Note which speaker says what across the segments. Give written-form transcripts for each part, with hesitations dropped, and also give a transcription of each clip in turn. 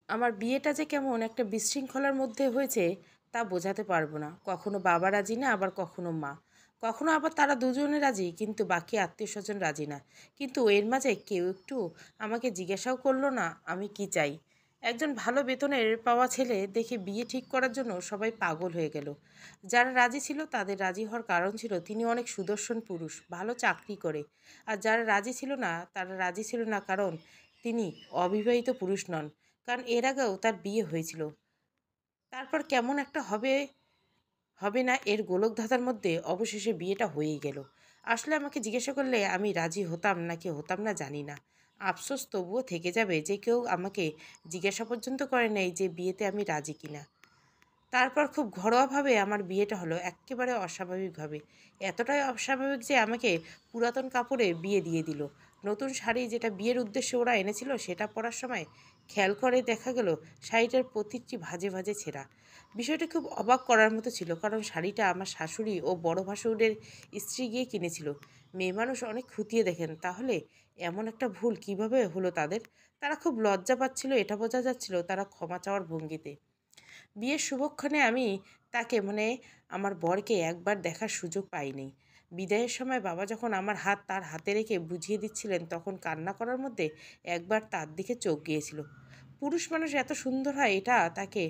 Speaker 1: আমার বিয়েটা যে কেমন একটা বিশৃঙ্খলার মধ্যে হয়েছে তা বোঝাতে পারবো না। কখনো বাবা রাজি না, আবার কখনো মা, কখনো আবার তারা দুজনে রাজি কিন্তু বাকি আত্মীয় স্বজন রাজি না। কিন্তু এর মাঝে কেউ একটু আমাকে জিজ্ঞাসাও করলো না আমি কি চাই। একজন ভালো বেতনের পাওয়া ছেলে দেখে বিয়ে ঠিক করার জন্য সবাই পাগল হয়ে গেল। যারা রাজি ছিল তাদের রাজি হওয়ার কারণ ছিল তিনি অনেক সুদর্শন পুরুষ, ভালো চাকরি করে। আর যারা রাজি ছিল না তারা রাজি ছিল না কারণ তিনি অবিবাহিত পুরুষ নন, কারণ এর আগেও তার বিয়ে হয়েছিল। তারপর কেমন একটা হবে হবে না এর গোলকধাঁধার মধ্যে অবশেষে বিয়েটা হয়েই গেল। আসলে আমাকে জিজ্ঞাসা করলে আমি রাজি হতাম নাকি হতাম না জানি না। আফসোস তবুও থেকে যাবে যে কেউ আমাকে জিজ্ঞাসা পর্যন্ত করে নেই যে বিয়েতে আমি রাজি কিনা। তারপর খুব ঘরোয়াভাবে আমার বিয়েটা হলো, এক্কেবারে অস্বাভাবিকভাবে। এতটাই অস্বাভাবিক যে আমাকে পুরাতন কাপড়ে বিয়ে দিয়ে দিল। নতুন শাড়ি যেটা বিয়ের উদ্দেশ্যে ওরা এনেছিল সেটা পরার সময় খেয়াল করে দেখা গেল শাড়িটার প্রতিটি ভাঁজে ভাঁজে ছেঁড়া। বিষয়টা খুব অবাক করার মতো ছিল, কারণ শাড়িটা আমার শাশুড়ি ও বড় ভাসুরের স্ত্রী গিয়ে কিনেছিল। মেয়ে মানুষ অনেক খুঁটিয়ে দেখেন, তাহলে এমন একটা ভুল কিভাবে হলো তাদের? তারা খুব লজ্জা পাচ্ছিল, এটা বোঝা যাচ্ছিল তারা ক্ষমা চাওয়ার ভঙ্গিতে। বিয়ের শুভক্ষণে আমি তাকে আমার বরকে একবার দেখার সুযোগ পাইনি। বিদায়ের সময় বাবা যখন আমার হাত তার হাতে রেখে বুঝিয়ে দিচ্ছিলেন তখন কান্না করার মধ্যে একবার তার দিকে চোখ গিয়েছিল। পুরুষ মানুষ এত সুন্দর হয় এটা তাকে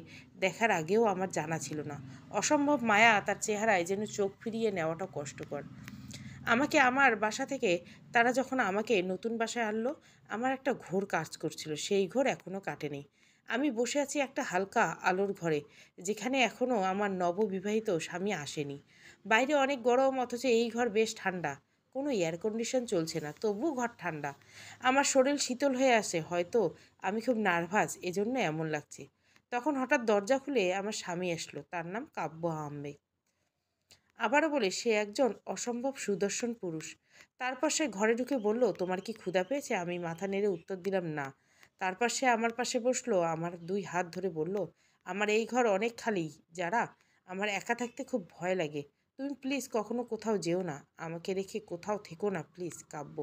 Speaker 1: দেখার আগেও আমার জানা ছিল না। অসম্ভব মায়া তার চেহারায়, যেন চোখ ফিরিয়ে নেওয়াটা কষ্টকর। আমাকে আমার বাসা থেকে তারা যখন আমাকে নতুন বাসায় আনলো, আমার একটা ঘোর কাজ করছিল, সেই ঘোর এখনও কাটেনি। আমি বসে আছি একটা হালকা আলোর ঘরে, যেখানে এখনও আমার নববিবাহিত স্বামী আসেনি। বাইরে অনেক গরম, অথচ এই ঘর বেশ ঠান্ডা। কোনো এয়ার কন্ডিশন চলছে না, তবুও ঘর ঠান্ডা। আমার শরীর শীতল হয়ে আসে, হয়তো আমি খুব নার্ভাস এজন্য এমন লাগছে। তখন হঠাৎ দরজা খুলে আমার স্বামী আসলো, তার নাম কাব্য আহমেদ। আবারও বলে সে একজন অসম্ভব সুদর্শন পুরুষ। তারপর সে ঘরে ঢুকে বলল, তোমার কি ক্ষুধা পেয়েছে? আমি মাথা নেড়ে উত্তর দিলাম না। তারপর সে আমার পাশে বসলো, আমার দুই হাত ধরে বলল, আমার এই ঘর অনেক খালি যারা, আমার একা থাকতে খুব ভয় লাগে। তুমি প্লিজ কখনো কোথাও যেও না, আমাকে রেখে কোথাও থেকো না প্লিজ কাব্য।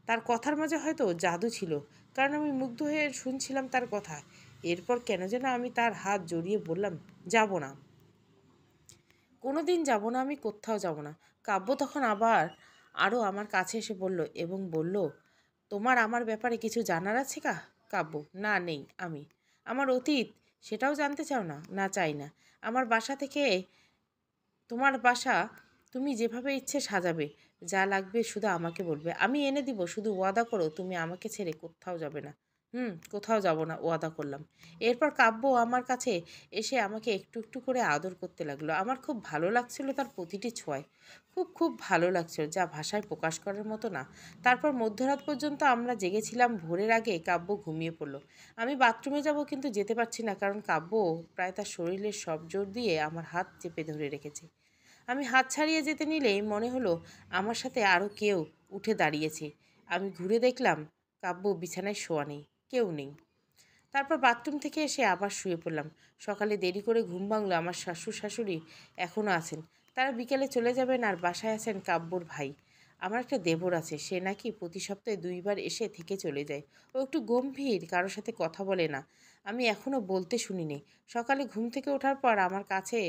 Speaker 1: তার কথার মাঝে হয়তো জাদু ছিল, কারণ আমি মুগ্ধ হয়ে শুনছিলাম তার কথা। এরপর কেন যেন আমি তার হাত জড়িয়ে বললাম, যাব না, কোনো দিন যাব না, আমি কোথাও যাব না। কাব্য তখন আবার আরও আমার কাছে এসে বলল এবং বলল, তোমার আমার ব্যাপারে কিছু জানার আছে কাব্য? না, নেই। আমি আমার অতীত সেটাও জানতে চাও না? না, চাই না। আমার বাসা থেকে তোমার বাসা তুমি যেভাবে ইচ্ছে সাজাবে, যা লাগবে শুধু আমাকে বলবে, আমি এনে দিব, শুধু ওয়াদা করো তুমি আমাকে ছেড়ে কোথাও যাবে না। কোথাও যাব না, ওয়াদা করলাম। এরপর কাব্য আমার কাছে এসে আমাকে একটু একটু করে আদর করতে লাগলো। আমার খুব ভালো লাগছিল তার প্রতিটি ছোঁয়ায়। খুব খুব ভালো লাগছিল, যা ভাষায় প্রকাশ করার মতো না। তারপর মধ্যরাত পর্যন্ত আমরা জেগেছিলাম। ভোরের আগে কাব্য ঘুমিয়ে পড়লো। আমি বাথরুমে যাব কিন্তু যেতে পারছি না, কারণ কাব্য প্রায় তার শরীরের সব জোর দিয়ে আমার হাত চেপে ধরে রেখেছে। আমি হাত ছাড়িয়ে যেতে নিলেই মনে হলো আমার সাথে আরও কেউ উঠে দাঁড়িয়েছে। আমি ঘুরে দেখলাম কাব্য বিছানায় শোয়া নেই, কেউ নেই। তারপর বাথরুম থেকে এসে আবার শুয়ে পড়লাম। সকালে দেরি করে ঘুম ভাঙলো। আমার শ্বশুর শাশুড়ি এখনও আছেন, তারা বিকেলে চলে যাবেন। আর বাসায় আছেন কাব্যর ভাই। আমার একটা দেবর আছে, সে নাকি প্রতি সপ্তাহে 2বার এসে থেকে চলে যায়। ও একটু গম্ভীর, কারোর সাথে কথা বলে না। আমি এখনও বলতে শুনিনি। সকালে ঘুম থেকে ওঠার পর আমার কাছে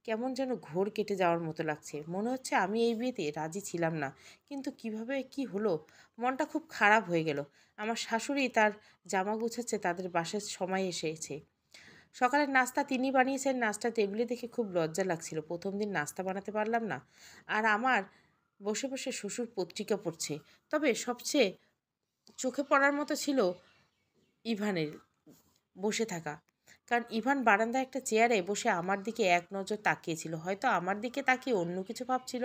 Speaker 1: কেমন যেন ঘোর কেটে যাওয়ার মতো লাগছে। মনে হচ্ছে আমি এই বিয়েতে রাজি ছিলাম না, কিন্তু কিভাবে কি হলো। মনটা খুব খারাপ হয়ে গেল। আমার শাশুড়ি তার জামা গুছাচ্ছে, তাদের বাসার সময় এসেছে। সকালের নাস্তা তিনি বানিয়েছেন। নাস্তা টেবিলে দেখে খুব লজ্জা লাগছিল, প্রথম দিন নাস্তা বানাতে পারলাম না। আর আমার বসে বসে শ্বশুর পত্রিকা পড়ছে। তবে সবচেয়ে চোখে পড়ার মতো ছিল ইভানের বসে থাকা। কারণ ইভান বারান্দায় একটা চেয়ারে বসে আমার দিকে এক নজর তাকিয়েছিল, হয়তো আমার দিকে তাকিয়ে অন্য কিছু ভাবছিল।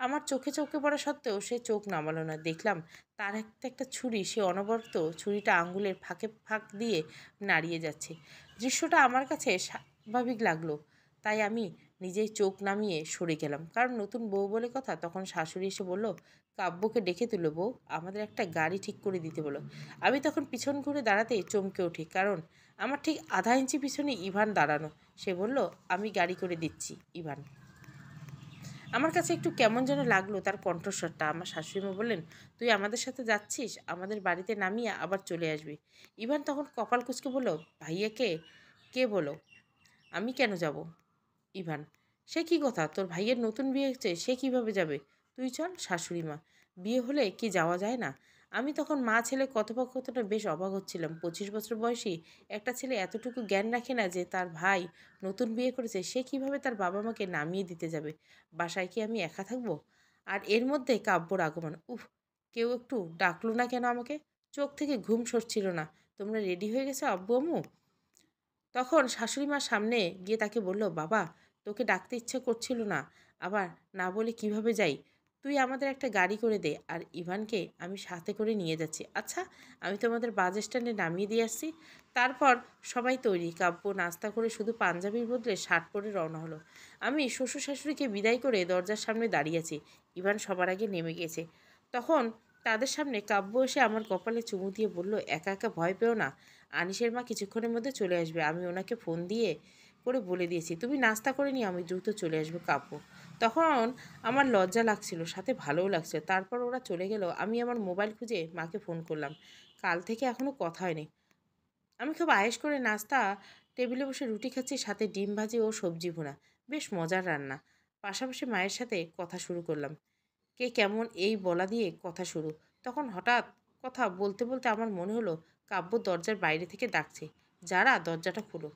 Speaker 1: আমার চোখে চোখে পড়া সত্ত্বেও সে চোখ নামালো না। দেখলাম তার একটা একটা ছুরি, সে অনবরত ছুরিটা আঙ্গুলের ফাঁকে ফাঁক দিয়ে নাড়িয়ে যাচ্ছে। দৃশ্যটা আমার কাছে স্বাভাবিক লাগলো, তাই আমি নিজেই চোখ নামিয়ে সরে গেলাম। কারণ নতুন বউ বলে কথা। তখন শাশুড়ি এসে বলল, কাব্যকে ডেকে তুলো বউ, আমাদের একটা গাড়ি ঠিক করে দিতে বলো। আমি তখন পিছন ঘুরে দাঁড়াতেই চমকে উঠি, কারণ আমার ঠিক আধা ইঞ্চি পিছনে ইভান দাঁড়ানো। সে বলল, আমি গাড়ি করে দিচ্ছি ইভান। আমার কাছে একটু কেমন যেন লাগলো তার কণ্ঠস্বরটা। আমার শাশুড়িমা বললেন, তুই আমাদের সাথে যাচ্ছিস? আমাদের বাড়িতে নামিয়ে আবার চলে আসবি। ইভান তখন কপাল কুঁচকে বলল, ভাইয়াকে কে বলো? আমি কেন যাব? ইভান, সে কি কথা? তোর ভাইয়ের নতুন বিয়ে হচ্ছে, সে কিভাবে যাবে? তুই চল। শাশুড়ি মা, বিয়ে হলে কি যাওয়া যায় না? আমি তখন মা ছেলে কথোপকথনটা বেশ অবাক হচ্ছিলাম। 25 বছর বয়সী একটা ছেলে এতটুকু জ্ঞান রাখে না যে তার ভাই নতুন বিয়ে করেছে, সে কিভাবে তার বাবা মাকে নামিয়ে দিতে যাবে? বাসায় কি আমি একা থাকবো? আর এর মধ্যে কাব্যর আগমন। উফ, কেউ একটু ডাকলো না কেন আমাকে? চোখ থেকে ঘুম সরছিল না। তোমরা রেডি হয়ে গেছো আব্বু আম্মু? তখন শাশুড়ি মার সামনে গিয়ে তাকে বলল, বাবা, তোকে ডাকতে ইচ্ছে করছিল না, আবার না বলে কিভাবে যাই? তুই আমাদের একটা গাড়ি করে দে, আর ইভানকে আমি সাথে করে নিয়ে যাচ্ছি। আচ্ছা, আমি তোমাদের বাস স্ট্যান্ডে নামিয়ে দিয়ে আসছি। তারপর সবাই তৈরি। কাব্য নাস্তা করে শুধু পাঞ্জাবির বদলে শার্ট পরে রওনা হলো। আমি শ্বশুর শাশুড়িকে বিদায় করে দরজার সামনে দাঁড়িয়ে আছি। ইভান সবার আগে নেমে গিয়েছে। তখন তাদের সামনে কাব্য এসে আমার কপালে চুমু দিয়ে বলল, একা একা ভয় পেও না, আনিসের মা কিছুক্ষণের মধ্যে চলে আসবে। আমি ওনাকে ফোন দিয়ে করে বলে দিয়েছি, তুমি নাস্তা করে নিয়ে আমি দ্রুত চলে আসবো। কাব্য তখন আমার লজ্জা লাগছিল, সাথে ভালোও লাগছে। তারপর ওরা চলে গেল। আমি আমার মোবাইল খুঁজে মাকে ফোন করলাম। কাল থেকে এখনও কথা হয়নি। আমি খুব আয়েশ করে নাস্তা টেবিলে বসে রুটি খাচ্ছি, সাথে ডিম ভাজি ও সবজি ভুনা। বেশ মজার রান্না। পাশাপাশি মায়ের সাথে কথা শুরু করলাম। কে কেমন এই বলা দিয়ে কথা শুরু। তখন হঠাৎ কথা বলতে বলতে আমার মনে হলো কাব্য দরজার বাইরে থেকে ডাকছে, যারা দরজাটা খুলো।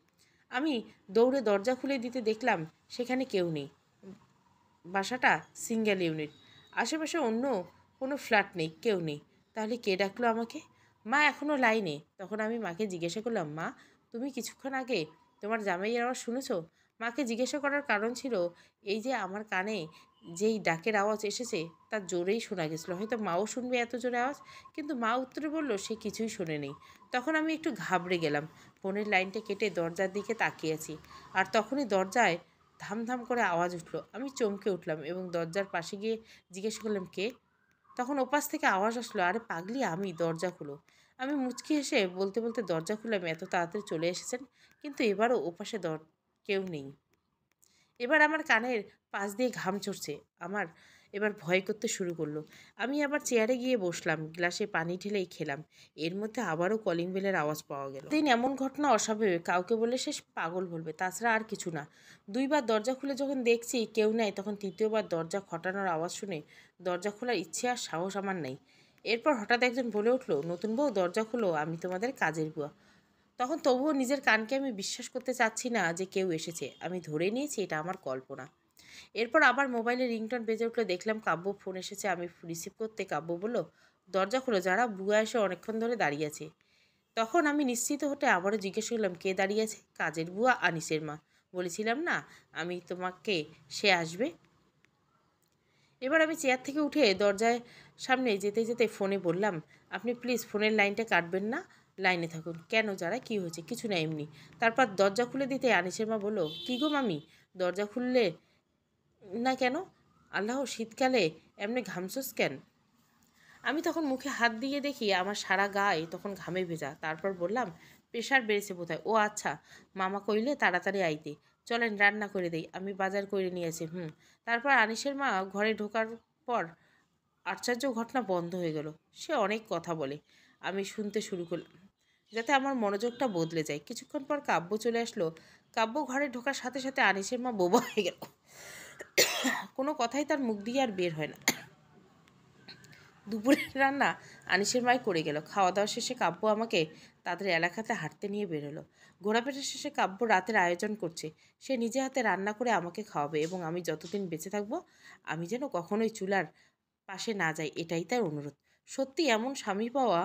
Speaker 1: আমি দৌড়ে দরজা খুলে দিতে দেখলাম সেখানে কেউ নেই। বাসাটা সিঙ্গেল ইউনিট। আশেপাশে অন্য কোনো ফ্ল্যাট নেই, কেউ নেই। তাহলে কে ডাকলো আমাকে? মা এখনও লাইনে। তখন আমি মাকে জিজ্ঞাসা করলাম, মা, তুমি কিছুক্ষণ আগে তোমার জামাইয়ের আওয়াজ শুনেছো? মাকে জিজ্ঞাসা করার কারণ ছিল এই যে আমার কানে যেই ডাকের আওয়াজ এসেছে তার জোরেই শোনা গেছিলো, হয়তো মাও শুনবে এত জোরে আওয়াজ। কিন্তু মা উত্তরে বলল সে কিছুই শোনেনি। তখন আমি একটু ঘাবড়ে গেলাম। ফোনের লাইনটা কেটে দরজার দিকে তাকিয়ে আছি। আর তখনই দরজায় ধাম করে আওয়াজ উঠল। আমি চমকে উঠলাম এবং দরজার পাশে গিয়ে জিজ্ঞেস করলাম, কে? তখন ওপাশ থেকে আওয়াজ আসলো, আরে পাগলি, আমি, দরজা খুলো। আমি মুচকি হেসে বলতে বলতে দরজা খুললাম, এত তাড়াতাড়ি চলে এসেছেন। কিন্তু এবারও ওপাশে কেউ নেই। এবার আমার কানের পাশ দিয়ে ঘাম ঝরছে। আমার এবার ভয় করতে শুরু করলো। আমি আবার চেয়ারে গিয়ে বসলাম, গ্লাসে পানি ঢেলেই খেলাম। এর মধ্যে আবারও কলিং বেলের আওয়াজ পাওয়া গেল। দিন এমন ঘটনা অস্বাভাবিক, কাউকে বলে সে পাগল বলবে, তাছাড়া আর কিছু না। দুইবার দরজা খুলে যখন দেখছি কেউ নেই, তখন তৃতীয়বার দরজা খটানোর আওয়াজ শুনে দরজা খোলার ইচ্ছে আর সাহস আমার নেই। এরপর হঠাৎ একজন বলে উঠলো, নতুন বউ, দরজা খুলো, আমি তোমাদের কাজের বুয়া। তখন তবুও নিজের কানকে আমি বিশ্বাস করতে চাচ্ছি না যে কেউ এসেছে। আমি ধরে নিয়েছি এটা আমার কল্পনা। এরপর আবার মোবাইলে রিংটোন বেজে উঠলে দেখলাম কাব্য ফোন এসেছে। আমি রিসিভ করতে কাব্য বলল, দরজা খুলো, যারা বুয়া এসে অনেকক্ষণ ধরে দাঁড়িয়ে আছে। তখন আমি নিশ্চিত হতে আবারও জিজ্ঞেস করলাম, কে দাঁড়িয়ে আছে? কাজের বুয়া, আনিসের মা। বলেছিলাম না আমি তোমাকে, সে আসবে। এবার আমি চেয়ার থেকে উঠে দরজায় সামনে যেতে যেতে ফোনে বললাম, আপনি প্লিজ ফোনের লাইনটা কাটবেন না, লাইনে থাকুন। কেন, যারা কি হয়েছে? কিছু না, এমনি। তারপর দরজা খুলে দিতে আনিসের মা বলল, কী গো মামি, দরজা খুললে না কেন? আল্লাহ, শীতকালে এমনি ঘামছোস কেন? আমি তখন মুখে হাত দিয়ে দেখি আমার সারা গায়ে তখন ঘামে ভেজা। তারপর বললাম, প্রেশার বেড়েছে বোধহয়। ও আচ্ছা, মামা কইলে তাড়াতাড়ি আইতে। চলেন রান্না করে দেই, আমি বাজার করে নিয়েছি। তারপর আনিসের মা ঘরে ঢোকার পর আশ্চর্য ঘটনা বন্ধ হয়ে গেল। সে অনেক কথা বলে, আমি শুনতে শুরু করলাম যাতে আমার মনোযোগটা বদলে যায়। কিছুক্ষণ পর কাব্য চলে আসলো। কাব্য ঘরে ঢোকার সাথে সাথে আনিসের মা বোবা হয়ে গেল। কোনো কথাই তার মুখ দিয়ে আর বের হয় না। দুপুরের রান্না আনিসের মাই করে গেল। খাওয়া দাওয়া শেষে কাব্য আমাকে তাদের এলাকাতে হাঁটতে নিয়ে বেরোলো। ঘোরাফেরা শেষে কাব্য রাতের আয়োজন করছে। সে নিজে হাতে রান্না করে আমাকে খাওয়াবে এবং আমি যতদিন বেঁচে থাকবো আমি যেন কখনোই চুলার পাশে না যাই, এটাই তার অনুরোধ। সত্যি এমন স্বামী পাওয়া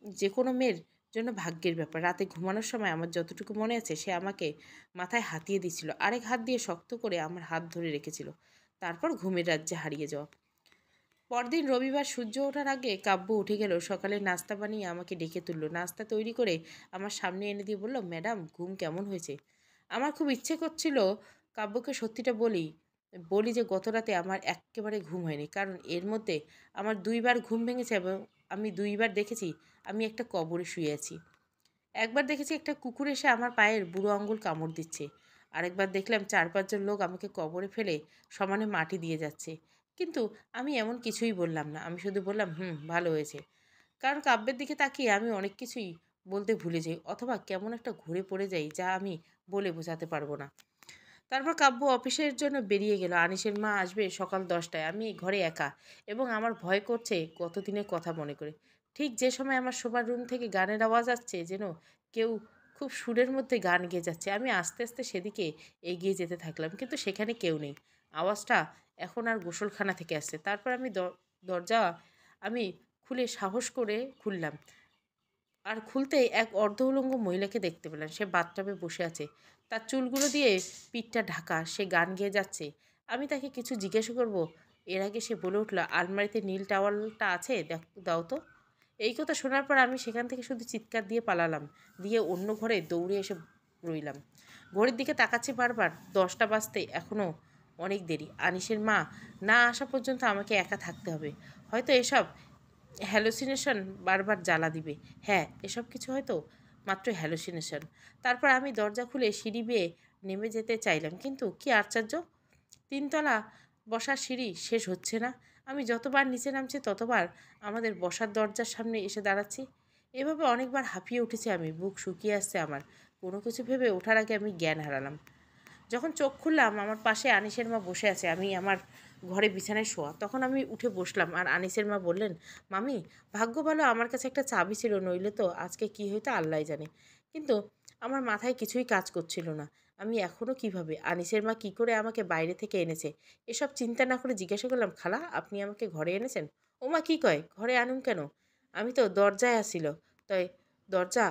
Speaker 1: যে কোনো মেয়ের জন্য ভাগ্যের ব্যাপার। রাতে ঘুমানোর সময় আমার যতটুকু মনে আছে, সে আমাকে মাথায় হাতিয়ে দিচ্ছিল, আরেক হাত দিয়ে শক্ত করে আমার হাত ধরে রেখেছিল। তারপর ঘুমের রাজ্যে হারিয়ে যাওয়া। পরদিন রবিবার সূর্য ওঠার আগে কাব্য উঠে গেল। সকালে নাস্তা বানিয়ে আমাকে ডেকে তুললো। নাস্তা তৈরি করে আমার সামনে এনে দিয়ে বলল, ম্যাডাম, ঘুম কেমন হয়েছে? আমার খুব ইচ্ছে করছিল কাব্যকে সত্যিটা বলি বলি যে গত রাতে আমার একেবারে ঘুম হয়নি, কারণ এর মধ্যে আমার দুইবার ঘুম ভেঙেছে এবং আমি দুইবার দেখেছি আমি একটা কবরে শুয়ে আছি। একবার দেখেছি একটা কুকুর এসে আমার পায়ের বুড়ো আঙুল কামড় দিচ্ছে, আরেকবার দেখলাম 4-5 জন লোক আমাকে কবরে ফেলে সমানে মাটি দিয়ে যাচ্ছে। কিন্তু আমি এমন কিছুই বললাম না। আমি শুধু বললাম, হুম, ভালো হয়েছে। কারণ কাব্যের দিকে তাকিয়ে আমি অনেক কিছুই বলতে ভুলে যাই, অথবা কেমন একটা ঘুরে পড়ে যাই যা আমি বলে বোঝাতে পারবো না। তারপর কাব্য অফিসের জন্য বেরিয়ে গেল। আনিসের মা আসবে সকাল 10টায়। আমি ঘরে একা এবং আমার ভয় করছে গতদিনের কথা মনে করে। ঠিক যে সময় আমার শোবার রুম থেকে গানের আওয়াজ আসছে, যেন কেউ খুব সুরের মধ্যে গান গেয়ে যাচ্ছে। আমি আস্তে আস্তে সেদিকে এগিয়ে যেতে থাকলাম, কিন্তু সেখানে কেউ নেই। আওয়াজটা এখন আর গোসলখানা থেকে আসছে। তারপর আমি দরজা আমি খুলে সাহস করে খুললাম। আর খুলতেই এক অর্ধ উলঙ্গ মহিলাকে দেখতে পেলাম। সে বাথটাবে বসে আছে, তার চুলগুলো দিয়ে পিঠটা ঢাকা। সে গান গেয়ে যাচ্ছে। আমি তাকে কিছু জিজ্ঞাসা করব, এর আগে সে বলে উঠল, আলমারিতে নীল টাওয়ালটা আছে, দাও তো। এই কথা শোনার পর আমি সেখান থেকে শুধু চিৎকার দিয়ে পালালাম, দিয়ে অন্য ঘরে দৌড়ে এসে রইলাম। ঘড়ির দিকে তাকাচ্ছি বারবার, 10টা বাজতে এখনও অনেক দেরি। আনিসের মা না আসা পর্যন্ত আমাকে একা থাকতে হবে। হয়তো এসব হ্যালুসিনেশন বারবার জ্বালা দিবে। হ্যাঁ, এসব কিছু হয়তো মাত্র হ্যালুসিনেশন। তারপর আমি দরজা খুলে সিঁড়ি বেয়ে নেমে যেতে চাইলাম, কিন্তু কি আশ্চর্য, 3তলা বসার সিঁড়ি শেষ হচ্ছে না। আমি যতবার নিচে নামছি ততবার আমাদের বসার দরজার সামনে এসে দাঁড়াচ্ছি। এভাবে অনেকবার হাঁপিয়ে উঠেছি আমি, বুক শুকিয়ে আসছে আমার। কোনো কিছু ভেবে ওঠার আগে আমি জ্ঞান হারালাম। যখন চোখ খুললাম, আমার পাশে আনিসের মা বসে আছে। আমি আমার ঘরে বিছানায় শোয়া। তখন আমি উঠে বসলাম, আর আনিসের মা বললেন, মামি, ভাগ্য ভালো আমার কাছে একটা চাবি ছিল, নইলে তো আজকে কি হইতো আল্লাহ জানে। কিন্তু আমার মাথায় কিছুই কাজ করছিল না। আমি এখনও কিভাবে, আনিসের মা কি করে আমাকে বাইরে থেকে এনেছে, এসব চিন্তা না করে জিজ্ঞাসা করলাম, খালা, আপনি আমাকে ঘরে এনেছেন? ও মা, কি কয়, ঘরে আনুম কেন? আমি তো দরজায় আসিল, তাই দরজা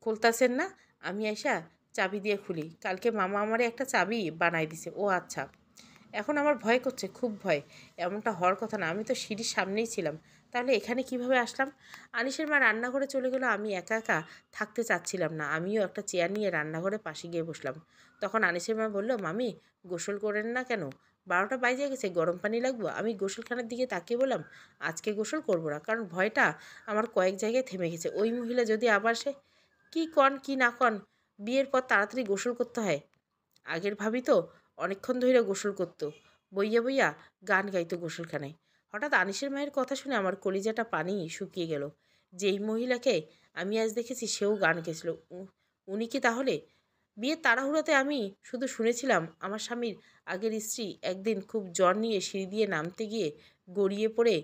Speaker 1: খুলতাছেন না? আমি আইসা চাবি দিয়ে খুলি। কালকে মামা আমারে একটা চাবি বানাই দিছে। ও আচ্ছা। এখন আমার ভয় করছে, খুব ভয়। এমনটা হওয়ার কথা না, আমি তো সিঁড়ির সামনেই ছিলাম। তাহলে এখানে কিভাবে আসলাম? আনিসের মা রান্নাঘরে চলে গেল। আমি একা একা থাকতে চাচ্ছিলাম না। আমিও একটা চেয়ার নিয়ে রান্নাঘরে পাশে গিয়ে বসলাম। তখন আনিসের মা বলল, মামি, গোসল করেন না কেন? 12টা বাজে গেছে, গরম পানি লাগবো? আমি গোসলখানার দিকে তাকিয়ে বললাম, আজকে গোসল করবো না, কারণ ভয়টা আমার কয়েক জায়গায় থেমে গেছে। ওই মহিলা যদি আবার সে, কি কন কি না কন, বিয়ের পর তাড়াতাড়ি গোসল করতে হয়। আগের ভাবি তো অনেকক্ষণ ধরে গোসল করতো, বইয়া বইয়া গান গাইতো গোসলখানায়। হঠাৎ আনিসের মায়ের কথা শুনে আমার কলিজাটা পানি শুকিয়ে গেল। যেই মহিলাকে আমি আজ দেখেছি সেও গান গেছিল। উনি কি তাহলে? বিয়ের তাড়াহুড়োতে আমি শুধু শুনেছিলাম আমার স্বামীর আগের স্ত্রী একদিন খুব জ্বর নিয়ে সিঁড়ি দিয়ে নামতে গিয়ে গড়িয়ে পড়ে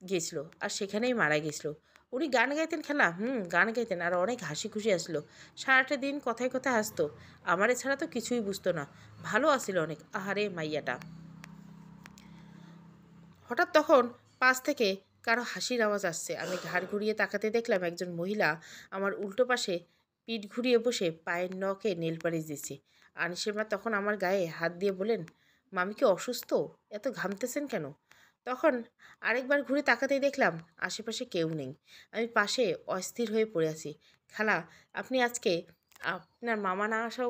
Speaker 1: গেছিল, আর সেখানেই মারা গেছিল। উনি গান গাইতেন খেলা, গান গাইতেন, আর অনেক হাসি খুশি আসলো। সারাটা দিন কথায় কথায় হাসতো। আমারে ছাড়া তো কিছুই বুঝতো না। ভালো আসিল অনেক। আহারে মাইয়াটা। হঠাৎ তখন পাশ থেকে কারো হাসির আওয়াজ আসছে। আমি ঘাড় ঘুরিয়ে তাকাতে দেখলাম একজন মহিলা আমার উল্টো পাশে পিঠ ঘুরিয়ে বসে পায়ের নখে নেল পালিশ দিচ্ছে। আনিসের মা তখন আমার গায়ে হাত দিয়ে বলেন, মামি কি অসুস্থ? এত ঘামতেছেন কেন? তখন আরেকবার ঘুরে তাকাতেই দেখলাম আশেপাশে কেউ নেই। আমি পাশে অস্থির হয়ে পড়ে আছি। খালা, আপনি আজকে আপনার মামা না আসা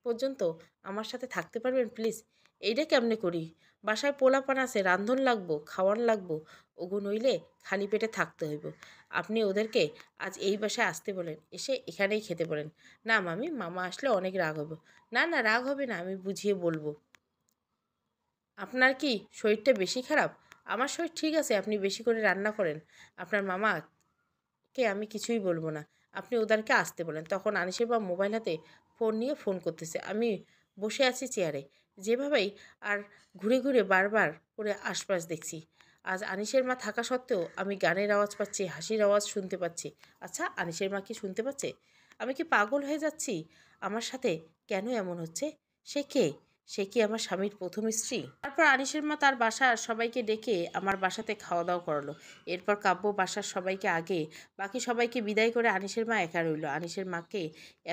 Speaker 1: পর্যন্ত আমার সাথে থাকতে পারবেন প্লিজ? এইটা কেমনে করি? বাসায় পোলাপান আছে, রান্ধন লাগবো, খাওয়ান লাগবো। ওগো, নইলে খালি পেটে থাকতে হইব। আপনি ওদেরকে আজ এই বাসায় আসতে বলেন, এসে এখানেই খেতে বলেন। না মামি, মামা আসলে অনেক রাগ হবে। না না, রাগ হবে না, আমি বুঝিয়ে বলবো। আপনার কি শরীরটা বেশি খারাপ? আমার শরীর ঠিক আছে, আপনি বেশি করে রান্না করেন। আপনার মামাকে আমি কিছুই বলবো না, আপনি ওদেরকে আসতে বলেন। তখন আনিসের বাবা মোবাইল হাতে ফোন নিয়ে ফোন করতেছে। আমি বসে আছি চেয়ারে, যেভাবেই, আর ঘুরে ঘুরে বারবার করে আশপাশ দেখছি। আজ আনিসের মা থাকা সত্ত্বেও আমি গানের আওয়াজ পাচ্ছি, হাসির আওয়াজ শুনতে পাচ্ছি। আচ্ছা, আনিসের মা কি শুনতে পাচ্ছে? আমি কি পাগল হয়ে যাচ্ছি? আমার সাথে কেন এমন হচ্ছে? সে কে? সে কি আমার স্বামীর প্রথম স্ত্রী? তারপর আনিসের মা তার বাসার সবাইকে ডেকে আমার বাসাতে খাওয়া দাওয়া করালো। এরপর কাব্য বাসার সবাইকে আগে, বাকি সবাইকে বিদায় করে আনিসের মা একা রইল। আনিসের মাকে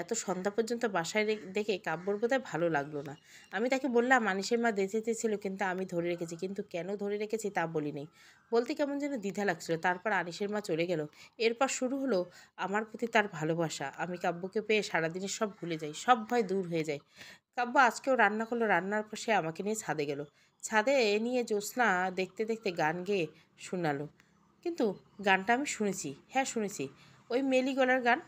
Speaker 1: এত সন্ধ্যা পর্যন্ত বাসায় দেখে কাব্যর বোধহয় ভালো লাগলো না। আমি তাকে বললাম, আনিসের মা যেতে চেয়েছিল, কিন্তু আমি ধরে রেখেছি। কিন্তু কেন ধরে রেখেছি তা বলিনি। বলতে কেমন যেন দ্বিধা লাগছিল। তারপর আনিসের মা চলে গেল। এরপর শুরু হলো আমার প্রতি তার ভালোবাসা। আমি কাব্যকে পেয়ে সারাদিনের সব ভুলে যাই, সব ভয় দূর হয়ে যায়। কাব্য আজকেও রান্না করলো। রান্নার পর সে আমাকে নিয়ে ছাদে গেল। ছাদে নিয়ে জ্যোৎস্না দেখতে দেখতে গান গেয়ে শোনালো। কিন্তু গানটা আমি শুনেছি, হ্যাঁ শুনেছি, ওই মেলি গলার গান।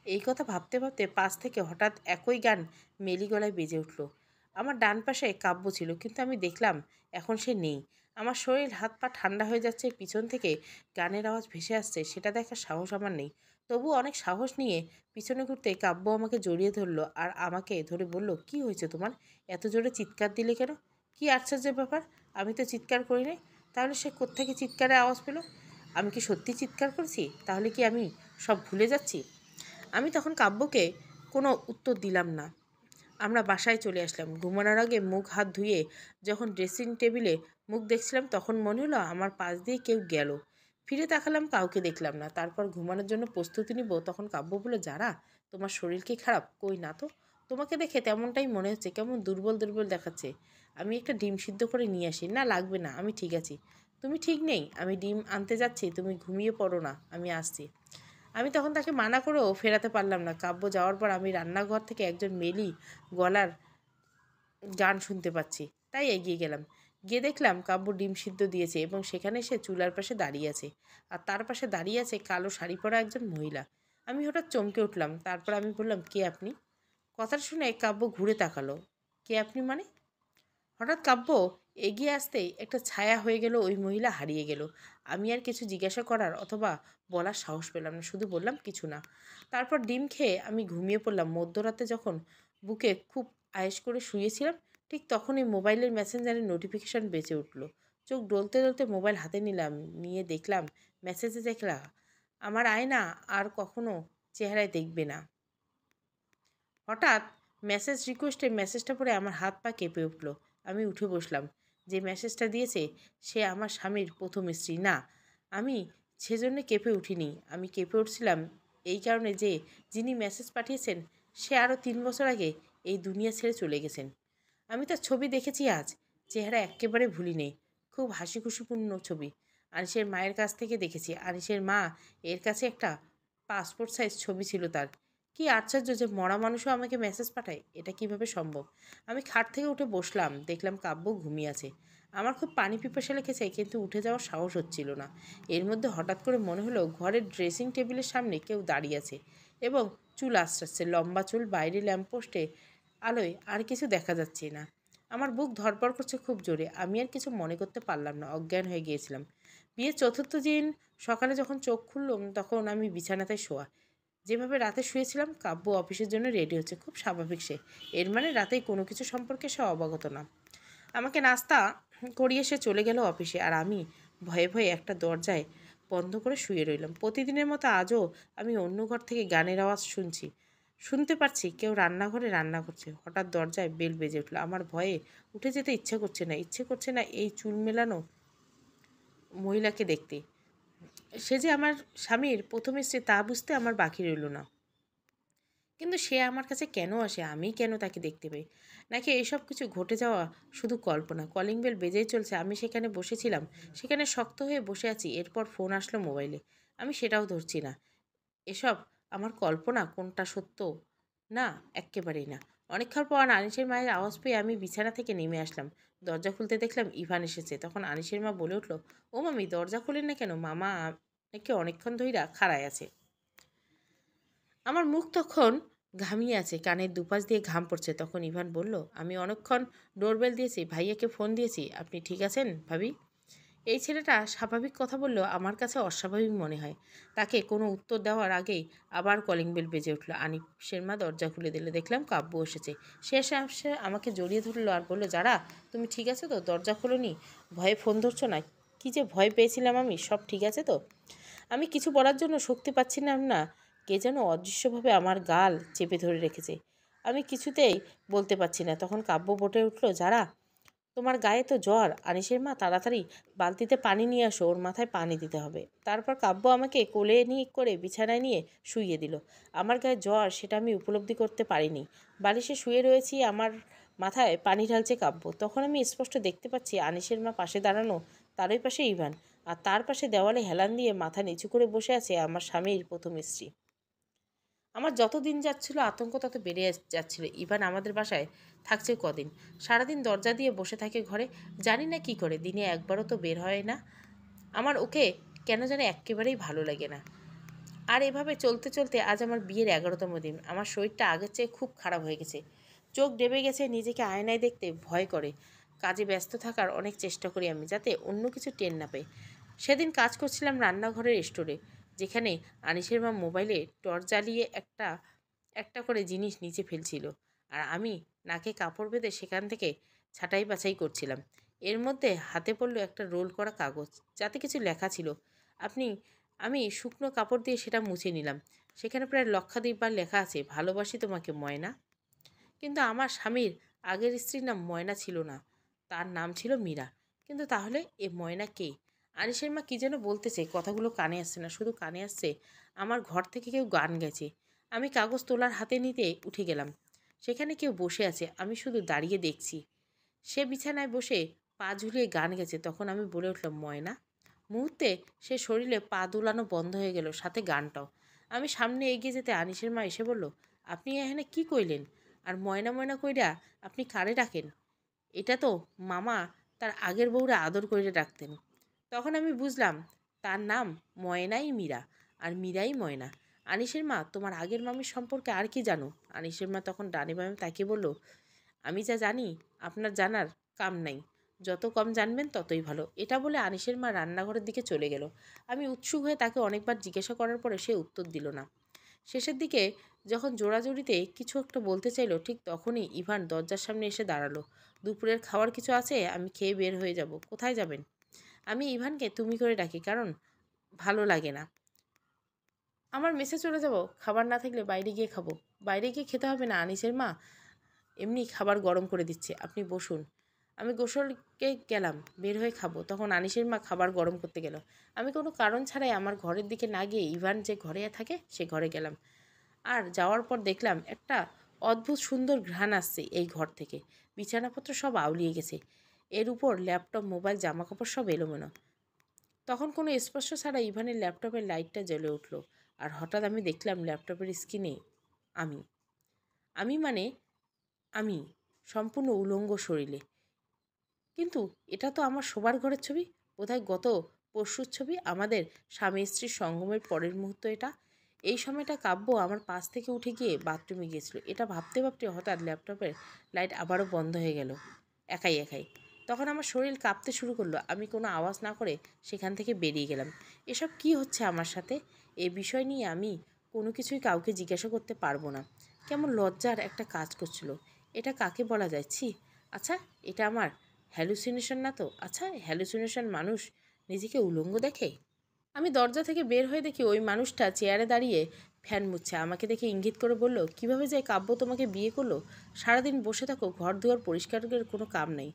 Speaker 1: এই কথা ভাবতে ভাবতে পাশ থেকে হঠাৎ একই গান মেলি গলায় বেজে উঠল। আমার ডান পাশে কাব্য ছিল, কিন্তু আমি দেখলাম এখন সে নেই। আমার শরীর হাত পা ঠান্ডা হয়ে যাচ্ছে, পিছন থেকে গানের আওয়াজ ভেসে আসছে, সেটা দেখার সাহস আমার নেই। তবু অনেক সাহস নিয়ে পিছনে ঘুরতে কাব্য আমাকে জড়িয়ে ধরলো আর আমাকে ধরে বলল, কি হয়েছে তোমার? এত জোরে চিৎকার দিলে কেন? কি আশ্চর্যের ব্যাপার, আমি তো চিৎকার করি নাই। তাহলে সে কোত্থেকে চিৎকারের আওয়াজ পেল? আমি কি সত্যি চিৎকার করেছি? তাহলে কি আমি সব ভুলে যাচ্ছি? আমি তখন কাব্যকে কোনো উত্তর দিলাম না। আমরা বাসায় চলে আসলাম। ঘুমানোর আগে মুখ হাত ধুয়ে যখন ড্রেসিং টেবিলে মুখ দেখছিলাম, তখন মনে হলো আমার পাশ দিয়ে কেউ গেল। ফিরে তাকালাম, কাউকে দেখলাম না। তারপর ঘুমানোর জন্য প্রস্তুতি নিব, তখন কাব্য বলল, যারা, তোমার শরীর কি খারাপ? কই না তো, তোমাকে দেখে তেমনটাই মনে হচ্ছে, কেমন দুর্বল দুর্বল দেখাচ্ছে। আমি একটা ডিম সিদ্ধ করে নিয়ে আসি। না লাগবে না, আমি ঠিক আছি। তুমি ঠিক নেই? আমি ডিম আনতে যাচ্ছি, তুমি ঘুমিয়ে পড়ো না, আমি আসছি। আমি তখন তাকে মানা করেও ফেরাতে পারলাম না। কাব্য যাওয়ার পর আমি রান্নাঘর থেকে একজন মেলি গলার গান শুনতে পাচ্ছি, তাই এগিয়ে গেলাম। গিয়ে দেখলাম কাব্য ডিম সিদ্ধ দিয়েছে এবং সেখানে সে চুলার পাশে দাঁড়িয়ে আছে, আর তার পাশে দাঁড়িয়ে আছে কালো শাড়ি পরা একজন মহিলা। আমি হঠাৎ চমকে উঠলাম। তারপর আমি বললাম, কে আপনি? কথাটা শুনে কাব্য ঘুরে তাকালো। কে আপনি মানে? হঠাৎ কাব্য এগিয়ে আসতেই একটা ছায়া হয়ে গেল, ওই মহিলা হারিয়ে গেল। আমি আর কিছু জিজ্ঞাসা করার অথবা বলার সাহস পেলাম না, শুধু বললাম, কিছু না। তারপর ডিম খেয়ে আমি ঘুমিয়ে পড়লাম। মধ্যরাতে যখন বুকে খুব আয়েশ করে শুয়েছিলাম, ঠিক তখনই মোবাইলের মেসেঞ্জারের নোটিফিকেশন বেজে উঠলো। চোখ ডলতে ডলতে মোবাইল হাতে নিলাম, নিয়ে দেখলাম মেসেজে দেখলা, আমার আয়না আর কখনো চেহারায় দেখবে না। হঠাৎ মেসেজ রিকোয়েস্টে মেসেজটা পড়ে আমার হাত পা কেঁপে উঠল। আমি উঠে বসলাম। যে মেসেজটা দিয়েছে সে আমার স্বামীর প্রথম স্ত্রী। না, আমি সেজন্য কেঁপে উঠিনি। আমি কেঁপে উঠছিলাম এই কারণে যে যিনি মেসেজ পাঠিয়েছেন সে আরও 3 বছর আগে এই দুনিয়া ছেড়ে চলে গেছেন। আমি তার ছবি দেখেছি আজ, চেহারা এক্কেবারে ভুলি নেই। খুব হাসি খুশিপূর্ণ ছবি। আনিসের মায়ের কাছ থেকে দেখেছি। আনিসের মা এর কাছে একটা পাসপোর্ট সাইজ ছবি ছিল তার। কি আশ্চর্য যে মরা মানুষও আমাকে মেসেজ পাঠায়, এটা কিভাবে সম্ভব? আমি খাট থেকে উঠে বসলাম, দেখলাম কাব্য ঘুমিয়ে আছে। আমার খুব পানি পিপাসা লেগেছে, কিন্তু উঠে যাওয়ার সাহস হচ্ছিল না। এর মধ্যে হঠাৎ করে মনে হলো ঘরের ড্রেসিং টেবিলের সামনে কেউ দাঁড়িয়ে আছে এবং চুল আশ্রাচ্ছে, লম্বা চুল। বাইরে ল্যাম্পপোস্টে আলোয় আর কিছু দেখা যাচ্ছে না। আমার বুক ধড়ফড় করছে খুব জোরে। আমি আর কিছু মনে করতে পারলাম না, অজ্ঞান হয়ে গিয়েছিলাম। বিয়ের চতুর্থ দিন সকালে যখন চোখ খুললাম, তখন আমি বিছানাতে শোয়া। যেভাবে রাতে শুয়েছিলাম, কাব্য অফিসের জন্য রেডি হচ্ছে, খুব স্বাভাবিক সে। এর মানে রাতেই কোনো কিছু সম্পর্কে সে অবগত না। আমাকে নাস্তা করিয়ে সে চলে গেল অফিসে, আর আমি ভয়ে ভয়ে একটা দরজায় বন্ধ করে শুয়ে রইলাম। প্রতিদিনের মতো আজও আমি অন্য ঘর থেকে গানের আওয়াজ শুনতে পারছি কেউ রান্নাঘরে রান্না করছে। হঠাৎ দরজায় বেল বেজে উঠলো। আমার ভয়ে উঠে যেতে ইচ্ছে করছে না এই চুল মেলানো মহিলাকে দেখতে। সে যে আমার স্বামীর প্রথম স্ত্রী তা বুঝতে আমার বাকি রইল না। কিন্তু সে আমার কাছে কেন আসে? আমি কেন তাকে দেখতে পাই? নাকি এইসব কিছু ঘটে যাওয়া শুধু কল্পনা? কলিং বেল বেজেই চলছে। আমি সেখানে বসেছিলাম, সেখানে শক্ত হয়ে বসে আছি। এরপর ফোন আসলো মোবাইলে। আমি সেটাও ধরছি না। এসব আমার কল্পনা, কোনটা সত্য? না, এক্কেবারেই না। অনেকক্ষণ পর আনিসের মায়ের আওয়াজ পেয়ে আমি বিছানা থেকে নেমে আসলাম। দরজা খুলতে দেখলাম ইভান এসেছে। তখন আনিসের মা বলে উঠল, ও মামি, দরজা খুলেন না কেন? মামা নাকি অনেকক্ষণ ধইরা খাড়ায় আছে। আমার মুখ তখন ঘামিয়ে আছে, কানের দুপাশ দিয়ে ঘাম পড়ছে। তখন ইভান বলল, আমি অনেকক্ষণ ডোরবেল দিয়েছি, ভাইয়াকে ফোন দিয়েছি। আপনি ঠিক আছেন ভাবি? এই ছেলেটা স্বাভাবিক কথা বললেও আমার কাছে অস্বাভাবিক মনে হয়। তাকে কোনো উত্তর দেওয়ার আগেই আবার কলিং বেল বেজে উঠল। আনিসের মা দরজা খুলে দিলে। দেখলাম কাব্য এসেছে। সে এসে আমাকে জড়িয়ে ধরলো আর বলল, যারা, তুমি ঠিক আছে তো? দরজা খোলোনি, ভয়ে ফোন ধরছো না? কি যে ভয় পেয়েছিলাম আমি, সব ঠিক আছে তো? আমি কিছু বলার জন্য শক্তি পাচ্ছিলাম না। কে যেন অদৃশ্যভাবে আমার গাল চেপে ধরে রেখেছে। আমি কিছুতেই বলতে পারছি না। তখন কাব্য বটে উঠল, যারা, তোমার গায়ে তো জ্বর। আনিসের মা, তাড়াতাড়ি বালতিতে পানি নিয়ে আসো, ওর মাথায় পানি দিতে হবে। তারপর কাব্য আমাকে কোলে নিয়ে করে বিছানায় নিয়ে শুইয়ে দিল। আমার গায়ে জ্বর সেটা আমি উপলব্ধি করতে পারিনি। বালিশে শুয়ে রয়েছি, আমার মাথায় পানি ঢালছে কাব্য। তখন আমি স্পষ্ট দেখতে পাচ্ছি আনিসের মা পাশে দাঁড়ানো, তারই পাশে ইভান, আর তার পাশে দেওয়ালে হেলান দিয়ে মাথা নিচু করে বসে আছে আমার স্বামীর প্রথম স্ত্রী। আমার যত দিন যাচ্ছিল আতঙ্ক তত বেড়ে যাচ্ছিল। ইভান আমাদের বাসায় থাকছে কদিন? সারাদিন দরজা দিয়ে বসে থাকে ঘরে, জানি না কি করে। দিনে একবারও তো বের হয় না। আমার ওকে কেন জানি একেবারেই ভালো লাগে না। আর এভাবে চলতে চলতে আজ আমার বিয়ের 11তম দিন। আমার শরীরটা আগের চেয়ে খুব খারাপ হয়ে গেছে। চোখ ডেবে গেছে, নিজেকে আয়নায় দেখতে ভয় করে। কাজে ব্যস্ত থাকার অনেক চেষ্টা করি আমি, যাতে অন্য কিছু টের না পাই। সেদিন কাজ করছিলাম রান্নাঘরের স্টোরে, যেখানে আনিসের মা মোবাইলে টর্চ জ্বালিয়ে একটা একটা করে জিনিস নিচে ফেলছিল। আর আমি নাকে কাপড় বেঁধে সেখান থেকে ছাঁটাই বাছাই করছিলাম। এর মধ্যে হাতে পড়ল একটা রোল করা কাগজ, যাতে কিছু লেখা ছিল। আপনি আমি শুকনো কাপড় দিয়ে সেটা মুছে নিলাম। সেখানে প্রায় লক্ষাধিকবার লেখা আছে, ভালোবাসি তোমাকে ময়না। কিন্তু আমার স্বামীর আগের স্ত্রীর নাম ময়না ছিল না, তার নাম ছিল মীরা। কিন্তু তাহলে এ ময়না কে? আনিসের মা কি যেন বলতেছে, কথাগুলো কানে আসছে না, শুধু কানে আসছে আমার ঘর থেকে কেউ গান গেছে। আমি কাগজ তোলার হাতে নিতে উঠে গেলাম। সেখানে কেউ বসে আছে, আমি শুধু দাঁড়িয়ে দেখছি। সে বিছানায় বসে পা ঝুলিয়ে গান গেছে। তখন আমি বলে উঠলাম, ময়না। মুহূর্তে সে শরীরে পা দোলানো বন্ধ হয়ে গেল, সাথে গানটাও। আমি সামনে এগিয়ে যেতে আনিসের মা এসে বলল, আপনি এখানে কি কইলেন? আর ময়না ময়না কইরা আপনি কারে ডাকেন? এটা তো মামা তার আগের বউরা আদর করে ডাকতেন। তখন আমি বুঝলাম তার নাম ময়নাই মীরা, আর মীরাই ময়না। আনিসের মা, তোমার আগের মামির সম্পর্কে আর কি জানো? আনিসের মা তখন ডানে বামে তাকিয়ে বলল, আমি যা জানি আপনার জানার কাম নাই। যত কম জানবেন ততই ভালো। এটা বলে আনিসের মা রান্নাঘরের দিকে চলে গেল। আমি উৎসুক হয়ে তাকে অনেকবার জিজ্ঞাসা করার পরে সে উত্তর দিল না। শেষের দিকে যখন জোড়াজুড়িতে কিছু একটা বলতে চাইলো, ঠিক তখনই ইভান দরজার সামনে এসে দাঁড়ালো। দুপুরের খাওয়ার কিছু আছে? আমি খেয়ে বের হয়ে যাব। কোথায় যাবেন? আমি ইভানকে তুমি করে ডাকি, কারণ ভালো লাগে না। আমার মেসে চলে যাব। খাবার না থাকলে বাইরে গিয়ে খাবো। বাইরে গিয়ে খেতে হবে না আনিসের মা, এমনি খাবার গরম করে দিচ্ছে, আপনি বসুন। আমি গোসলকে গেলাম, বের হয়ে খাবো। তখন আনিসের মা খাবার গরম করতে গেল। আমি কোনো কারণ ছাড়াই আমার ঘরের দিকে না গিয়ে ইভান যে ঘরে থাকে সে ঘরে গেলাম। আর যাওয়ার পর দেখলাম একটা অদ্ভুত সুন্দর ঘ্রাণ আসছে এই ঘর থেকে। বিছানাপত্র সব আউলিয়ে গেছে, এর উপর ল্যাপটপ, মোবাইল, জামাকাপড় সব এলোমেলো। তখন কোনো স্পর্শ ছাড়া ইভানের ল্যাপটপের লাইটটা জ্বলে উঠলো। আর হঠাৎ আমি দেখলাম ল্যাপটপের স্ক্রিনে আমি আমি মানে আমি সম্পূর্ণ উলঙ্গ শরীরে। কিন্তু এটা তো আমার শোবার ঘরের ছবি, বোধহয় গত পরশুর ছবি, আমাদের স্বামী স্ত্রীর সঙ্গমের পরের মুহূর্ত এটা। এই সময়টা কাব্য আমার পাশ থেকে উঠে গিয়ে বাথরুমে গিয়েছিল। এটা ভাবতে ভাবতে হঠাৎ ল্যাপটপের লাইট আবারও বন্ধ হয়ে গেল, একাই একাই। তখন আমার শরীর কাঁপতে শুরু করলো। আমি কোনো আওয়াজ না করে সেখান থেকে বেরিয়ে গেলাম। এসব কি হচ্ছে আমার সাথে? এ বিষয় নিয়ে আমি কোনো কিছুই কাউকে জিজ্ঞাসা করতে পারবো না। কেমন লজ্জার একটা কাজ করছিল। এটা কাকে বলা যায়? ছি! আচ্ছা, এটা আমার হ্যালুসিনেশন না তো? আচ্ছা, হ্যালুসিনেশন মানুষ নিজেকে উলঙ্গ দেখে? আমি দরজা থেকে বের হয়ে দেখি ওই মানুষটা চেয়ারে দাঁড়িয়ে ফ্যান মুছছে। আমাকে দেখে ইঙ্গিত করে বলল, কিভাবে যে কাব্য তোমাকে বিয়ে করলো? সারাদিন বসে থাকো, ঘর দুয়ার পরিষ্কারের কোনো কাম নেই।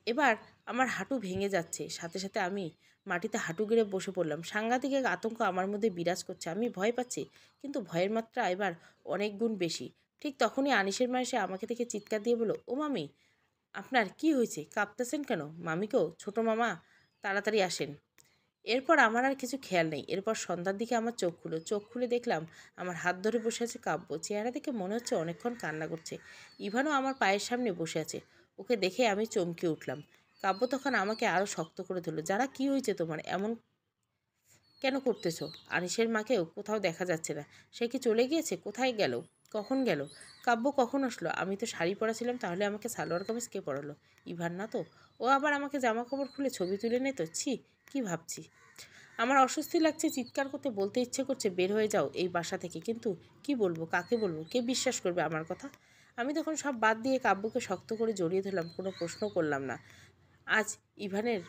Speaker 1: এবার আমার হাঁটু ভেঙে যাচ্ছে, সাথে সাথে আমি মাটিতে হাঁটু গেড়ে বসে পড়লাম। সাংঘাতিক এক আতঙ্ক আমার মধ্যে বিরাজ করছে। আমি ভয় পাচ্ছি, কিন্তু ভয়ের মাত্রা এবার অনেক গুণ বেশি। ঠিক তখনই আনিসের মা এসে আমাকে দেখে চিৎকার দিয়ে বলল, ও মামি, আপনার কি হয়েছে? কাঁপতেছেন কেন? মামিকেও, ছোট মামা, তাড়াতাড়ি আসেন। এরপর আমার আর কিছু খেয়াল নেই। এরপর সন্ধ্যার দিকে আমার চোখ খুলে দেখলাম আমার হাত ধরে বসে আছে কাব্য। চেহারা দেখে মনে হচ্ছে অনেকক্ষণ কান্না করছে। ইভানও আমার পায়ের সামনে বসে আছে। ওকে দেখে আমি চমকে উঠলাম। কাব্য তখন আমাকে আরও শক্ত করে ধরল। যারা, কি হয়েছে তোমার? এমন কেন করতেছো? আনিসের মাকেও কোথাও দেখা যাচ্ছে না। সে কি চলে গিয়েছে? কোথায় গেল? কখন গেল? কাব্য কখন আসলো? আমি তো শাড়ি পরা ছিলাম, তাহলে আমাকে সালোয়ার কামিজ কে পরালো? ইভান না তো? ও আবার আমাকে জামা কাপড় খুলে ছবি তুলে নিত? ছি! কি ভাবছি? আমার অস্বস্তি লাগছে, চিৎকার করতে, বলতে ইচ্ছে করছে, বের হয়ে যাও এই বাসা থেকে। কিন্তু কি বলবো, কাকে বলবো, কে বিশ্বাস করবে আমার কথা? আমি তখন সব বাদ দিয়ে কাব্যকে শক্ত করে জড়িয়ে ধরলাম, কোনো প্রশ্ন করলাম না। আজ ইভানের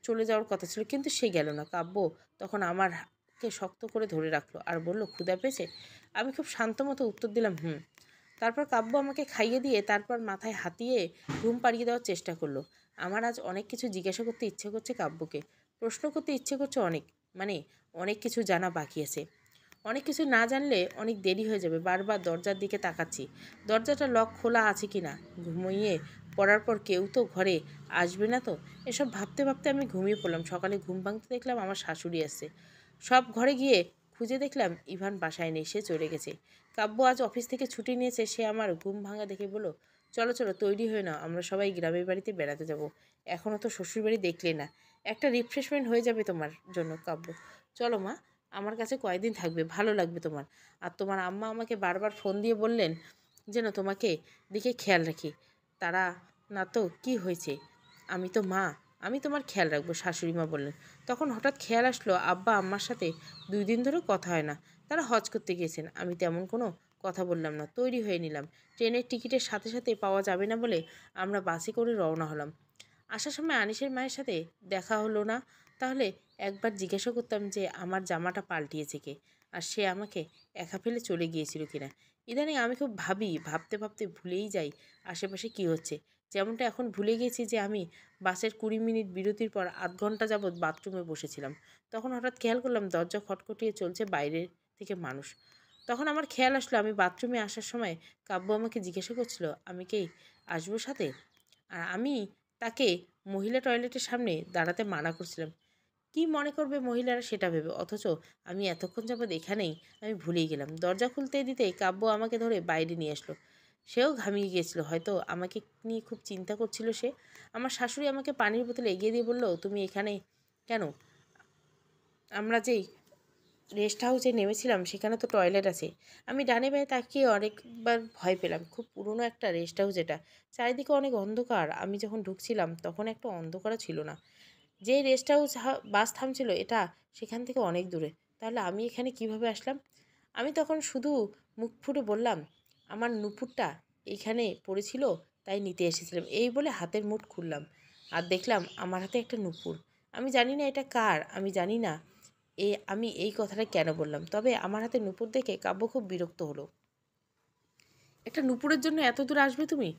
Speaker 1: চলে যাওয়ার কথা ছিল, কিন্তু সে গেল না। কাব্য তখন আমারকে শক্ত করে ধরে রাখলো আর বলল, ক্ষুধা পেয়েছে? আমি খুব শান্ত মতো উত্তর দিলাম, হুম। তারপর কাব্য আমাকে খাইয়ে দিয়ে তারপর মাথায় হাতিয়ে ঘুম পাড়িয়ে দেওয়ার চেষ্টা করলো। আমার আজ অনেক কিছু জিজ্ঞাসা করতে ইচ্ছে করছে কাব্যকে, প্রশ্ন করতে ইচ্ছে করছে অনেক, মানে অনেক কিছু জানা বাকি আছে। অনেক কিছু না জানলে অনেক দেরি হয়ে যাবে। বারবার দরজার দিকে তাকাচ্ছি, দরজাটা লক খোলা আছে কি না। ঘুমিয়ে পড়ার পর কেউ তো ঘরে আসবে না তো? এসব ভাবতে ভাবতে আমি ঘুমিয়ে পড়লাম। সকালে ঘুম ভাঙতে দেখলাম আমার শাশুড়ি আসছে। সব ঘরে গিয়ে খুঁজে দেখলাম ইভান বাসায় নেই, সে চলে গেছে। কাব্য আজ অফিস থেকে ছুটি নিয়েছে। সে আমার ঘুম ভাঙা দেখে বলল, চলো চলো, তৈরি হয়ে নাও, আমরা সবাই গ্রামের বাড়িতে বেড়াতে যাব। এখনও তো শ্বশুরবাড়ি দেখলে না, একটা রিফ্রেশমেন্ট হয়ে যাবে তোমার জন্য কাব্য। চলো মা, আমার কাছে কয়দিন থাকবে, ভালো লাগবে তোমার। আর তোমার আম্মা আমাকে বারবার ফোন দিয়ে বললেন যেন তোমাকে দিকে খেয়াল রাখি। তারা না তো কি হয়েছে, আমি তো মা, আমি তোমার খেয়াল রাখবো, শাশুড়ি মা বললেন। তখন হঠাৎ খেয়াল আসলো আব্বা আম্মার সাথে 2 দিন ধরে কথা হয় না। তারা হজ করতে গিয়েছেন। আমি তেমন কোনো কথা বললাম না, তৈরি হয়ে নিলাম। ট্রেনের টিকিটের সাথে সাথে পাওয়া যাবে না বলে আমরা বাসে করে রওনা হলাম। আসার সময় আনিসের মায়ের সাথে দেখা হলো না, তাহলে একবার জিজ্ঞাসা করতাম যে আমার জামাটা পাল্টিয়েছে কে, আর সে আমাকে একা ফেলে চলে গিয়েছিল কিনা। ইদানিং আমি খুব ভাবতে ভাবতে ভুলেই যাই আশেপাশে কি হচ্ছে। যেমনটা এখন ভুলে গেছি যে আমি বাসের 20 মিনিট বিরতির পর আধ ঘন্টা যাবৎ বাথরুমে বসেছিলাম। তখন হঠাৎ খেয়াল করলাম দরজা খটখটিয়ে চলছে বাইরে থেকে মানুষ। তখন আমার খেয়াল আসলো আমি বাথরুমে আসার সময় কাব্য আমাকে জিজ্ঞাসা করছিল আমি কি আসবো সাথে, আর আমি তাকে মহিলা টয়লেটের সামনে দাঁড়াতে মানা করছিলাম। কি মনে করবে মহিলারা সেটা ভেবে, অথচ আমি এতক্ষণ যাবৎ এখানেই, আমি ভুলেই গেলাম। দরজা খুলতে দিতেই কাব্য আমাকে ধরে বাইরে নিয়ে আসলো। সেও ঘামিয়ে গিয়েছিল, হয়তো আমাকে নিয়ে খুব চিন্তা করছিল সে। আমার শাশুড়ি আমাকে পানির বোতলে এগিয়ে দিয়ে বলল, তুমি এখানে কেন? আমরা যেই রেস্ট হাউসে নেমেছিলাম সেখানে তো টয়লেট আছে। আমি ডানে বাঁয়ে তাকিয়ে অনেকবার ভয় পেলাম। খুব পুরনো একটা রেস্ট হাউস এটা, চারিদিকে অনেক অন্ধকার। আমি যখন ঢুকছিলাম তখন একটা অন্ধকারও ছিল না। যে রেস্ট হাউস বাস থামছিল এটা সেখান থেকে অনেক দূরে, তাহলে আমি এখানে কিভাবে আসলাম? আমি তখন শুধু মুখ ফুটে বললাম, আমার নুপুরটা এইখানে পড়েছিল, তাই নিতে এসেছিলাম। এই বলে হাতের মুঠ খুললাম আর দেখলাম আমার হাতে একটা নুপুর। আমি জানি না এটা কার, আমি জানি না আমি এই কথাটা কেন বললাম, তবে আমার হাতে নুপুর দেখে কাব্য খুব বিরক্ত হলো। একটা নুপুরের জন্য এত দূর আসবে তুমি?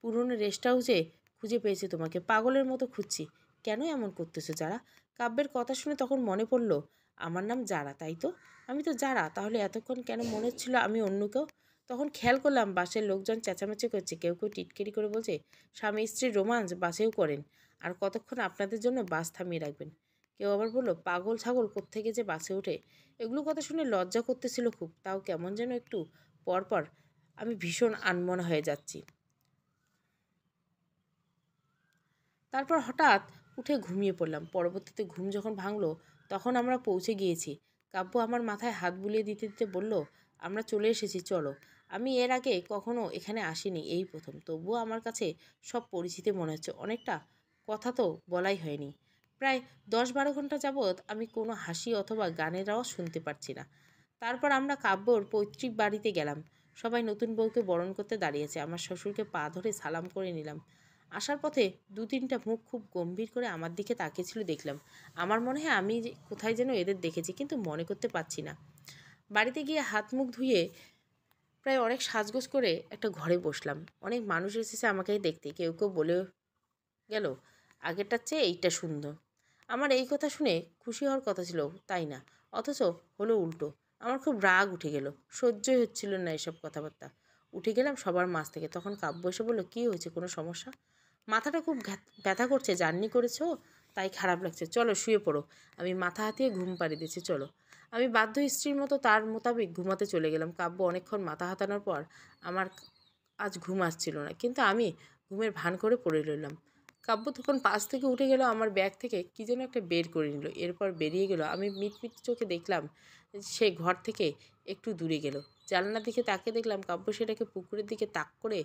Speaker 1: পুরনো রেস্ট হাউসে খুঁজে পেয়েছি তোমাকে, পাগলের মতো খুঁজছি। কেন এমন করতেছো যারা? কাব্যের কথা শুনে তখন মনে পড়ল আমার নাম যারা, তাই তো? আমি তো যারা, তাহলে এতক্ষণ কেন মনে হচ্ছিল আমি অন্য কেউ? তখন খেয়াল করলাম বাসের লোকজন চেঁচামেচি করছে, কেউ কেউ টিটকিরি করে বলছে স্বামী স্ত্রীর রোমান্স বাসেও করেন, আর কতক্ষণ আপনাদের জন্য বাস থামিয়ে রাখবেন। কেউ আবার বলল পাগল ছাগল কোত্থেকে যে বাসে ওঠে। এগুলো কথা শুনে লজ্জা করতেছিল খুব, তাও কেমন যেন একটু পরপর আমি ভীষণ আনমনা হয়ে যাচ্ছি। তারপর হঠাৎ উঠে ঘুমিয়ে পড়লাম। পরবর্তীতে ঘুম যখন ভাঙলো তখন আমরা পৌঁছে গিয়েছি। কাব্য আমার মাথায় হাত বুলিয়ে দিতে দিতে বলল, আমরা চলে এসেছি, চলো। আমি এর আগে কখনো এখানে আসিনি, এই প্রথম। তবুও আমার কাছে সব পরিচিতি মনে হচ্ছে। অনেকটা কথা তো বলাই হয়নি। প্রায় 10-12 ঘন্টা যাবৎ আমি কোনো হাসি অথবা গানের আওয়াজ শুনতে পারছি না। তারপর আমরা কাব্যর পৈতৃক বাড়িতে গেলাম। সবাই নতুন বউকে বরণ করতে দাঁড়িয়েছে। আমার শ্বশুরকে পা ধরে সালাম করে নিলাম। আসার পথে 2-3টা মুখ খুব গম্ভীর করে আমার দিকে তাকিয়েছিল দেখলাম। আমার মনে হয় আমি কোথায় যেন এদের দেখেছি, কিন্তু মনে করতে পারছি না। বাড়িতে গিয়ে হাত মুখ ধুয়ে প্রায় অনেক সাজগোজ করে একটা ঘরে বসলাম। অনেক মানুষ এসেছে আমাকে দেখতে, কেউ কেউ বলে গেল আগেরটার চেয়ে এইটা সুন্দর। আমার এই কথা শুনে খুশি হওয়ার কথা ছিল, তাই না? অথচ হলো উল্টো। আমার খুব রাগ উঠে গেল, সহ্যই হচ্ছিল না এসব কথাবার্তা। উঠে গেলাম সবার মাঝ থেকে। তখন কাব্য এসে বলল, কী হয়েছে, কোনো সমস্যা? মাথাটা খুব ব্যথা করছে, জার্নি করেছো তাই খারাপ লাগছে, চলো শুয়ে পড়ো। আমি মাথা হাতিয়ে ঘুম পাড়িয়ে দিয়েছি, চলো। আমি বাধ্য স্ত্রীর মতো তার মোতাবেক ঘুমাতে চলে গেলাম। কাব্য অনেকক্ষণ মাথা হাতানোর পর আমার আজ ঘুম আসছিল না, কিন্তু আমি ঘুমের ভান করে পড়ে রইলাম। কাব্য তখন পাশ থেকে উঠে গেল, আমার ব্যাগ থেকে কী যেন একটা বের করে নিল, এরপর বেরিয়ে গেল। আমি মিটমিট চোখে দেখলাম সে ঘর থেকে একটু দূরে গেল। জানলার দিকে তাকিয়ে দেখলাম কাব্য সেটাকে পুকুরের দিকে তাক করে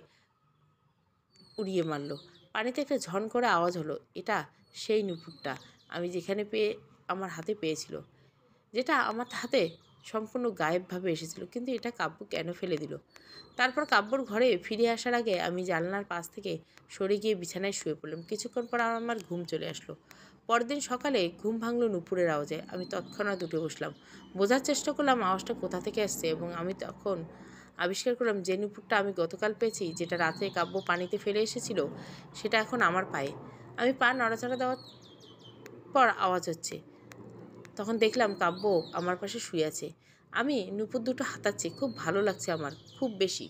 Speaker 1: উড়িয়ে মারল। পানিতে একটা ঝন করে আওয়াজ হলো। এটা সেই নুপুরটা আমি যেখানে আমার হাতে পেয়েছিল, যেটা আমার হাতে সম্পূর্ণ গায়েবভাবে এসেছিল, কিন্তু এটা কাব্য কেন ফেলে দিল? তারপর কাব্যর ঘরে ফিরে আসার আগে আমি জানলার পাশ থেকে সরে গিয়ে বিছানায় শুয়ে পড়লাম। কিছুক্ষণ পর আমার ঘুম চলে আসলো। পরদিন সকালে ঘুম ভাঙলো নুপুরের আওয়াজে। আমি তৎক্ষণাৎ উঠে বসলাম, বোঝার চেষ্টা করলাম আওয়াজটা কোথা থেকে আসছে, এবং আমি তখন আবিষ্কার করলাম যে নুপুরটা আমি গতকাল পেয়েছি, যেটা রাতে কাব্য পানিতে ফেলে এসেছিল, সেটা এখন আমার পায়ে। আমি পা নড়াচড়া দেওয়ার পর আওয়াজ হচ্ছে। তখন দেখলাম কাব্য আমার পাশে শুয়ে আছে। আমি নুপুর দুটো হাতাচ্ছি, খুব ভালো লাগছে আমার, খুব বেশি।